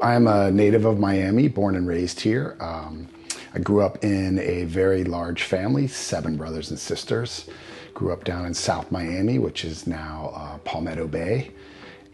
I'm a native of Miami, born and raised here. I grew up in a very large family, 7 brothers and sisters. Grew up down in South Miami, which is now Palmetto Bay.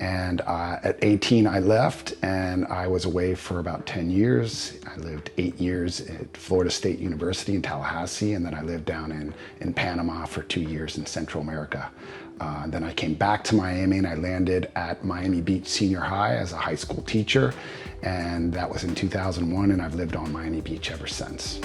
And at 18, I left and I was away for about 10 years. I lived 8 years at Florida State University in Tallahassee, and then I lived down in Panama for 2 years in Central America. Then I came back to Miami and I landed at Miami Beach Senior High as a high school teacher. And that was in 2001, and I've lived on Miami Beach ever since.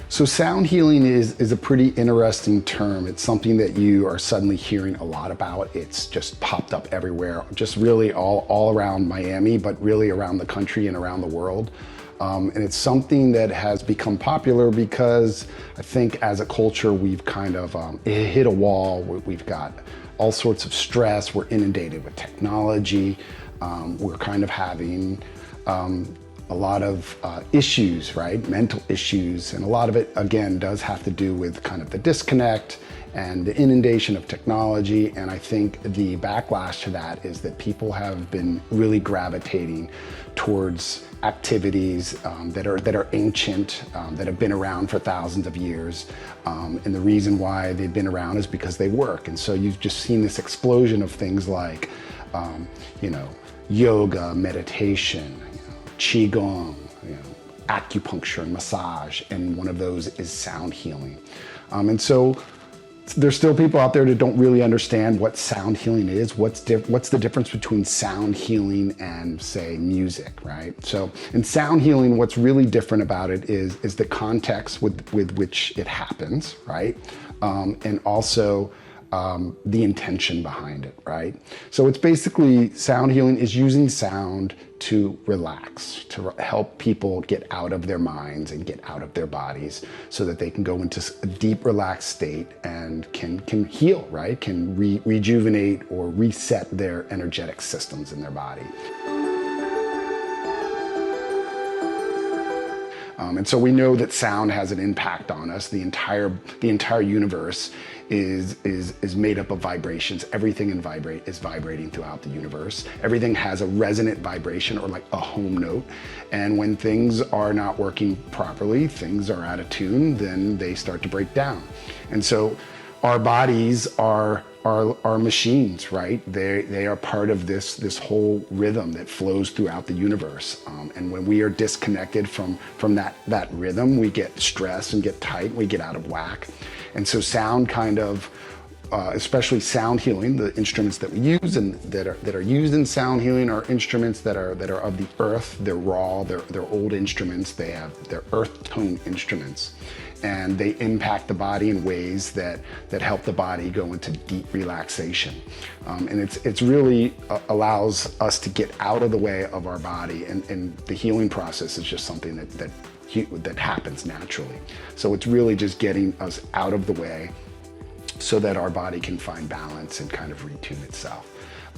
So sound healing is a pretty interesting term. It's something that you are suddenly hearing a lot about. It's just popped up everywhere, just really all around Miami, but really around the country and around the world. And it's something that has become popular because I think as a culture, we've kind of hit a wall. We've got all sorts of stress. We're inundated with technology. We're kind of having a lot of issues, right? Mental issues. And a lot of it, again, does have to do with kind of the disconnect and the inundation of technology. And I think the backlash to that is that people have been really gravitating towards activities that are ancient, that have been around for thousands of years. And the reason why they've been around is because they work. And so you've just seen this explosion of things like, yoga, meditation, qigong, acupuncture and massage, and one of those is sound healing. And so there's still people out there that don't really understand what sound healing is. What's the difference between sound healing and, say, music, right? So in sound healing, what's really different about it is the context with which it happens, right? And also the intention behind it, right? So it's basically, sound healing is using sound to relax, to help people get out of their minds and get out of their bodies so that they can go into a deep relaxed state and can heal, right? Can rejuvenate or reset their energetic systems in their body. And so we know that sound has an impact on us. The entire universe is made up of vibrations. Everything is vibrating throughout the universe. Everything has a resonant vibration, or like a home note. And when things are not working properly, things are out of tune, then they start to break down. And so our bodies are machines, right? They are part of this whole rhythm that flows throughout the universe. And when we are disconnected from that rhythm, we get stressed and get tight, we get out of whack. And so sound kind of, especially sound healing, the instruments that we use and that are used in sound healing are instruments that are of the earth. They're raw, they're old instruments. They're earth tone instruments. And they impact the body in ways that help the body go into deep relaxation. And it's really allows us to get out of the way of our body, and the healing process is just something that happens naturally. So it's really just getting us out of the way so that our body can find balance and kind of retune itself.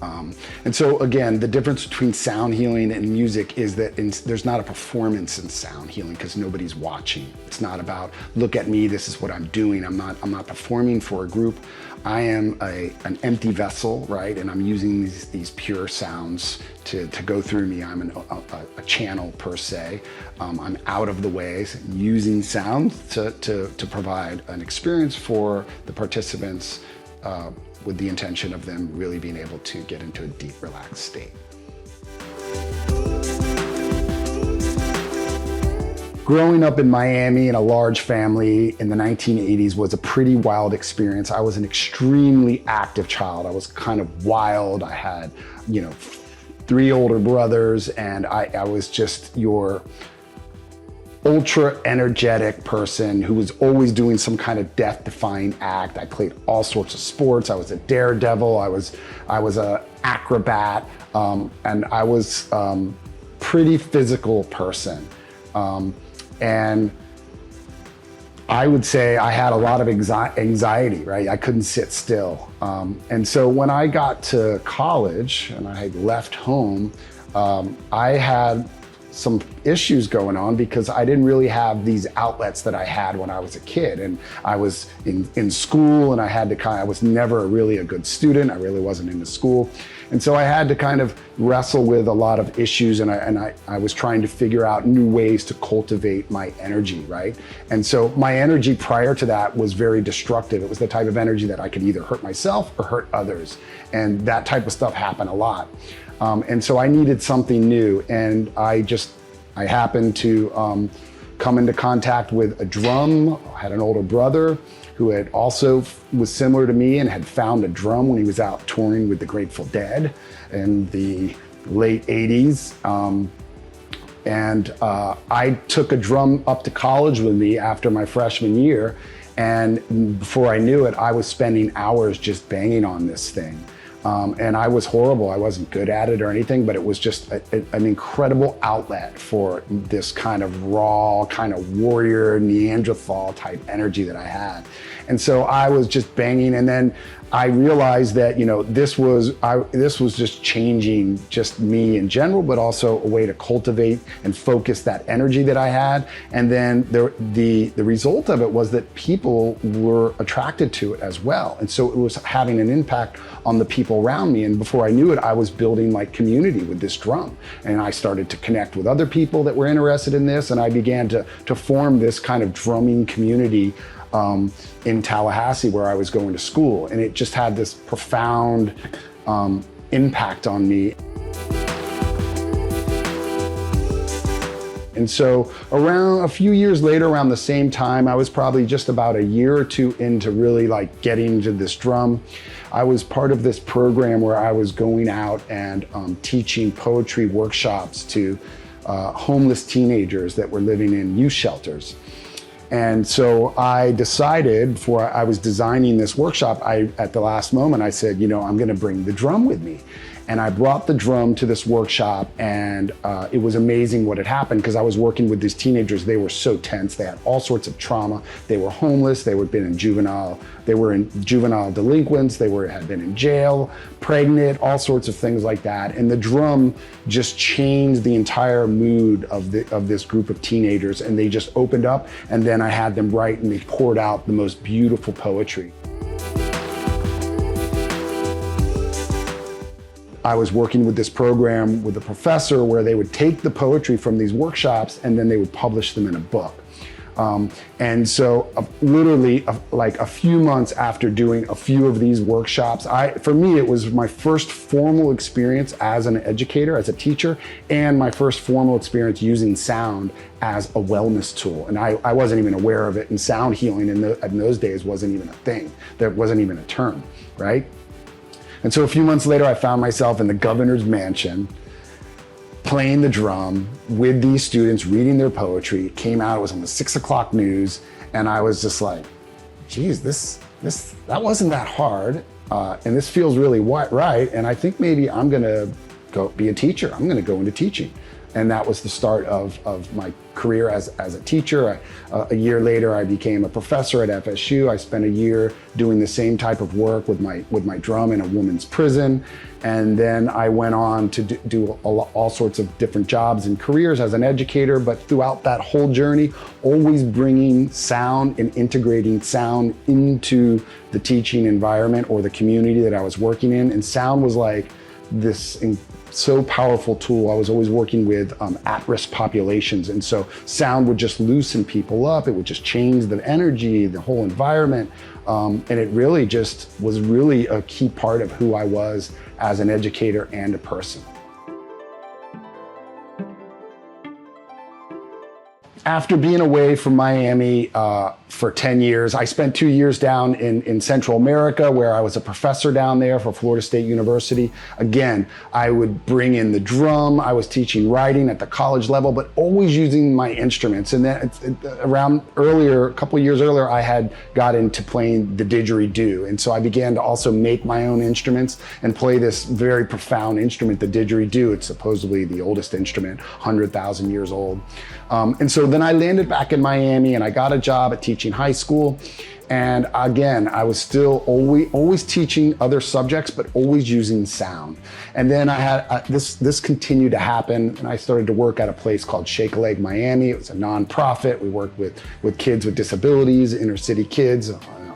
And so again, the difference between sound healing and music is that there's not a performance in sound healing because nobody's watching. It's not about, look at me, this is what I'm doing. I'm not performing for a group. I am an empty vessel, right? And I'm using these pure sounds to go through me. I'm a channel per se. I'm out of the way, using sound to provide an experience for the participants, with the intention of them really being able to get into a deep, relaxed state. Growing up in Miami in a large family in the 1980s was a pretty wild experience. I was an extremely active child. I was kind of wild. I had, 3 older brothers, and I was just your ultra energetic person who was always doing some kind of death-defying act. I played all sorts of sports. I was a daredevil. I was a acrobat, and I was pretty physical person. And I would say I had a lot of anxiety, right? I couldn't sit still. And so when I got to college and I had left home, I had some issues going on because I didn't really have these outlets that I had when I was a kid. And I was in school, and I was never really a good student. I really wasn't into school. And so I had to kind of wrestle with a lot of issues, and I was trying to figure out new ways to cultivate my energy, right? And so my energy prior to that was very destructive. It was the type of energy that I could either hurt myself or hurt others. And that type of stuff happened a lot. And so I needed something new, and I happened to come into contact with a drum. I had an older brother who had also was similar to me and had found a drum when he was out touring with the Grateful Dead in the late 80s. I took a drum up to college with me after my freshman year. And before I knew it, I was spending hours just banging on this thing. And I was horrible. I wasn't good at it or anything, but it was just an incredible outlet for this kind of raw, kind of warrior, Neanderthal type energy that I had. And so I was just banging, and then I realized that, this was just changing just me in general, but also a way to cultivate and focus that energy that I had. And then the result of it was that people were attracted to it as well. And so it was having an impact on the people around me. And before I knew it, I was building like community with this drum. And I started to connect with other people that were interested in this. And I began to form this kind of drumming community in Tallahassee, where I was going to school. And it just had this profound impact on me. And so around a few years later, around the same time, I was probably just about a year or two into really like getting into this drum. I was part of this program where I was going out and teaching poetry workshops to homeless teenagers that were living in youth shelters. And so I decided, before I was designing this workshop, at the last moment, I said, I'm going to bring the drum with me. And I brought the drum to this workshop, and it was amazing what had happened, because I was working with these teenagers. They were so tense. They had all sorts of trauma. They were homeless. They were in juvenile delinquents. They had been in jail, pregnant, all sorts of things like that. And the drum just changed the entire mood of this group of teenagers. And they just opened up, and then I had them write, and they poured out the most beautiful poetry. I was working with this program with a professor where they would take the poetry from these workshops, and then they would publish them in a book. And so literally like a few months after doing a few of these workshops, for me, it was my first formal experience as an educator, as a teacher, and my first formal experience using sound as a wellness tool. And I wasn't even aware of it, and sound healing in those days wasn't even a thing. There wasn't even a term, right? And so a few months later, I found myself in the governor's mansion playing the drum with these students, reading their poetry. It came out, it was on the 6 o'clock news. And I was just like, geez, that wasn't that hard. And this feels really right. And I think maybe I'm gonna go be a teacher. I'm gonna go into teaching. And that was the start of my career as a teacher. A year later, I became a professor at FSU. I spent a year doing the same type of work with my drum in a women's prison. And then I went on to do all sorts of different jobs and careers as an educator. But throughout that whole journey, always bringing sound and integrating sound into the teaching environment or the community that I was working in. And sound was like this so powerful tool. I was always working with at-risk populations. And so sound would just loosen people up. It would just change the energy, the whole environment. And it really just was really a key part of who I was as an educator and a person. After being away from Miami for 10 years, I spent 2 years down in Central America, where I was a professor down there for Florida State University. Again, I would bring in the drum. I was teaching writing at the college level, but always using my instruments. And then a couple of years earlier, I had got into playing the didgeridoo. And so I began to also make my own instruments and play this very profound instrument, the didgeridoo. It's supposedly the oldest instrument, 100,000 years old. And so then I landed back in Miami and I got a job at teaching high school. And again, I was still always teaching other subjects, but always using sound. And then I had this continued to happen, and I started to work at a place called Shake a Leg Miami. It was a nonprofit. We worked with kids with disabilities, inner city kids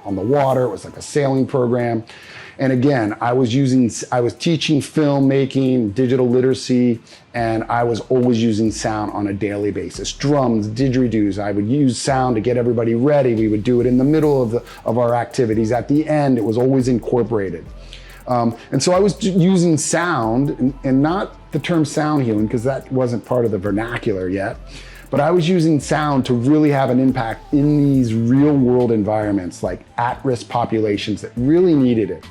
on the water. It was like a sailing program. And again, I was teaching filmmaking, digital literacy, and I was always using sound on a daily basis. Drums, didgeridoos, I would use sound to get everybody ready. We would do it in the middle of our activities. At the end, it was always incorporated. And so I was using sound, and not the term sound healing, because that wasn't part of the vernacular yet, but I was using sound to really have an impact in these real world environments, like at-risk populations that really needed it.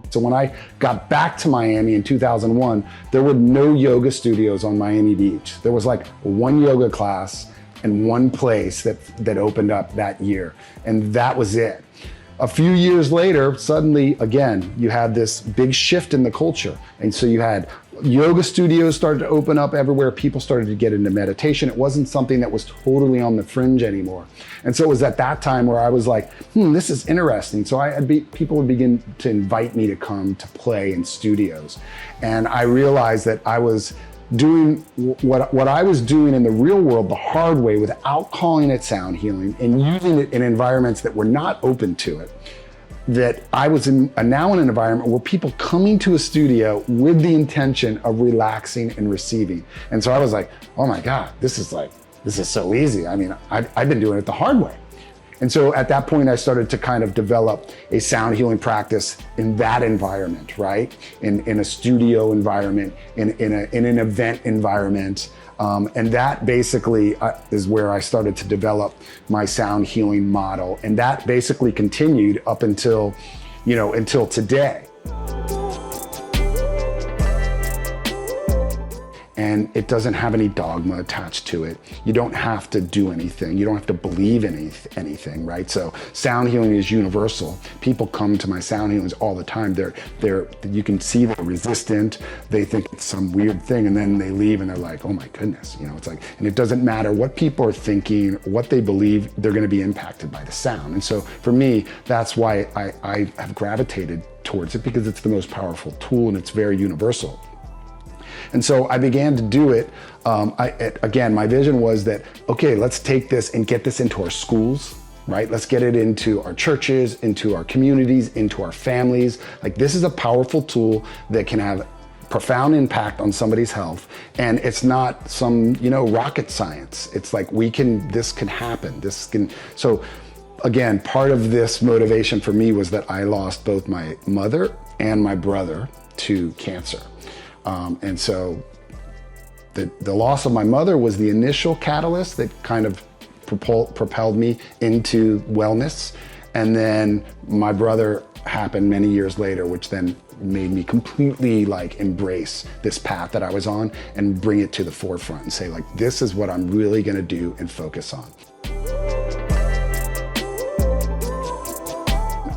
So when I got back to Miami in 2001, there were no yoga studios on Miami Beach. There was like one yoga class and one place that opened up that year, and that was it. A few years later, suddenly, again, you had this big shift in the culture. And so you had yoga studios started to open up everywhere. People started to get into meditation. It wasn't something that was totally on the fringe anymore. And so it was at that time where I was like, this is interesting. So people would begin to invite me to come to play in studios. And I realized that I was doing what I was doing in the real world the hard way without calling it sound healing and using it in environments that were not open to it. That I was now in an environment where people coming to a studio with the intention of relaxing and receiving. And so I was like, oh my God, this is so easy. I mean, I've been doing it the hard way. And so at that point, I started to kind of develop a sound healing practice in that environment, right? In a studio environment, in an event environment. And that basically is where I started to develop my sound healing model. And that basically continued up until today. And it doesn't have any dogma attached to it. You don't have to do anything. You don't have to believe in anything, right? So sound healing is universal. People come to my sound healings all the time. You can see they're resistant. They think it's some weird thing, and then they leave and they're like, oh my goodness, it's like, and it doesn't matter what people are thinking, what they believe, they're gonna be impacted by the sound. And so for me, that's why I have gravitated towards it, because it's the most powerful tool and it's very universal. And so I began to do it. Again, my vision was that, okay, let's take this and get this into our schools, right? Let's get it into our churches, into our communities, into our families. Like, this is a powerful tool that can have profound impact on somebody's health. And it's not some, rocket science. It's like, this can happen. So again, part of this motivation for me was that I lost both my mother and my brother to cancer. And so the loss of my mother was the initial catalyst that kind of propelled me into wellness. And then my brother happened many years later, which then made me completely embrace this path that I was on and bring it to the forefront and say, this is what I'm really gonna do and focus on.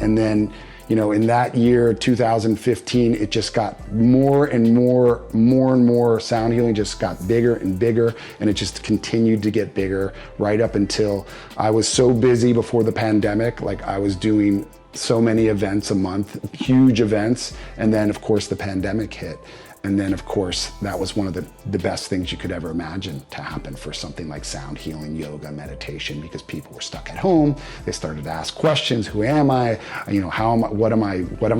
And then, in that year, 2015, it just got more and more sound healing just got bigger and bigger, and it just continued to get bigger right up until I was so busy before the pandemic. I was doing so many events a month, huge events, and then of course the pandemic hit. And then, of course, that was one of the best things you could ever imagine to happen for something like sound healing, yoga, meditation, because people were stuck at home. They started to ask questions: who am I? What am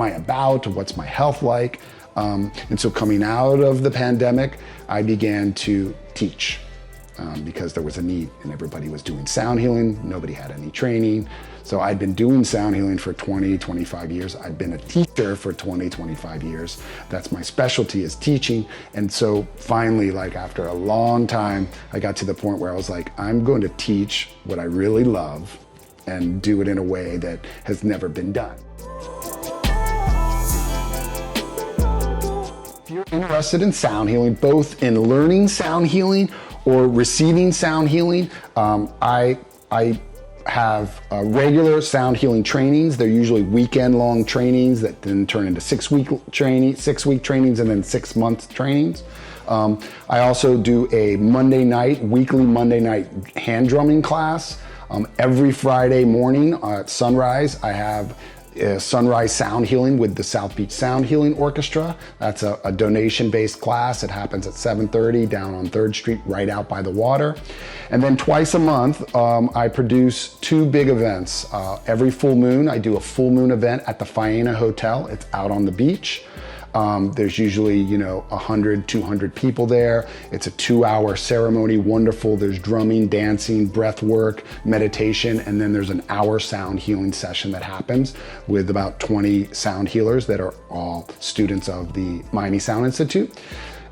I about? What's my health like? And so coming out of the pandemic, I began to teach because there was a need, and everybody was doing sound healing. Nobody had any training. So I'd been doing sound healing for 20, 25 years. I'd been a teacher for 20, 25 years. That's my specialty, is teaching. And so finally, after a long time, I got to the point where I was like, I'm going to teach what I really love and do it in a way that has never been done. If you're interested in sound healing, both in learning sound healing or receiving sound healing, I have regular sound healing trainings. They're usually weekend-long trainings that then turn into 6-week trainings and then 6-month trainings. I also do a weekly Monday night hand drumming class. Every Friday morning at sunrise, I have sunrise sound healing with the South Beach Sound Healing Orchestra. That's a donation-based class. It happens at 7:30 down on 3rd Street, right out by the water. And then twice a month, I produce 2 big events. Every full moon, I do a full moon event at the Faena Hotel. It's out on the beach. There's usually, 100, 200 people there. It's a 2-hour ceremony, wonderful. There's drumming, dancing, breath work, meditation, and then there's an hour sound healing session that happens with about 20 sound healers that are all students of the Miami Sound Institute.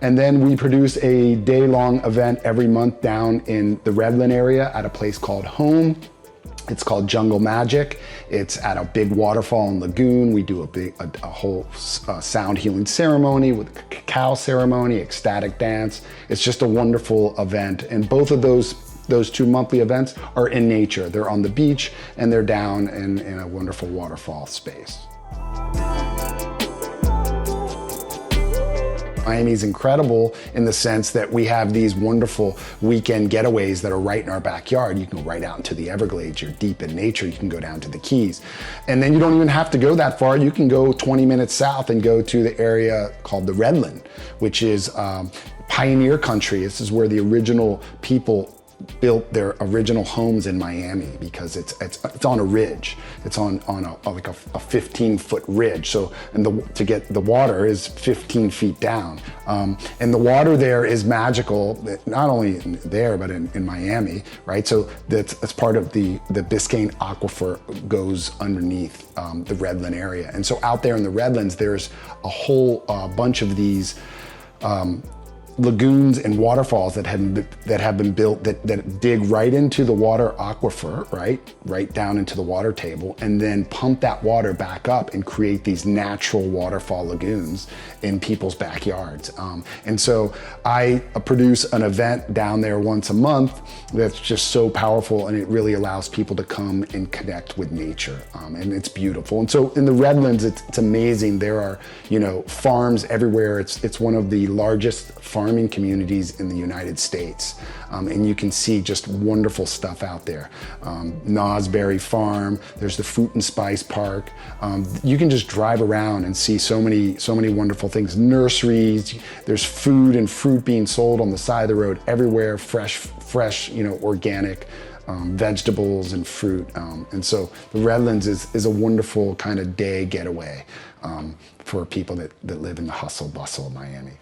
And then we produce a day-long event every month down in the Redlands area at a place called Home. It's called Jungle Magic. It's at a big waterfall and lagoon. We do a whole sound healing ceremony with a cacao ceremony, ecstatic dance. It's just a wonderful event. And both of those 2 monthly events are in nature. They're on the beach and they're down in a wonderful waterfall space. Miami is incredible in the sense that we have these wonderful weekend getaways that are right in our backyard. You can go right out into the Everglades. You're deep in nature. You can go down to the Keys. And then you don't even have to go that far. You can go 20 minutes south and go to the area called the Redlands, which is pioneer country. This is where the original people built their original homes in Miami because it's on a ridge. It's on a 15-foot ridge. So to get the water is 15 feet down, and the water there is magical. Not only there but in Miami, right? So that's part of the Biscayne aquifer goes underneath the Redlands area, and so out there in the Redlands there's a whole bunch of these lagoons and waterfalls that have been built that dig right into the water aquifer, right down into the water table, and then pump that water back up and create these natural waterfall lagoons in people's backyards. And so I produce an event down there once a month that's just so powerful, and it really allows people to come and connect with nature, and it's beautiful. And so in the Redlands, it's amazing. There are farms everywhere. It's one of the largest farming communities in the United States, and you can see just wonderful stuff out there. Nosberry Farm, there's the Fruit and Spice Park. You can just drive around and see so many wonderful things. Nurseries, there's food and fruit being sold on the side of the road everywhere, fresh, organic vegetables and fruit. And so the Redlands is a wonderful kind of day getaway for people that live in the hustle bustle of Miami.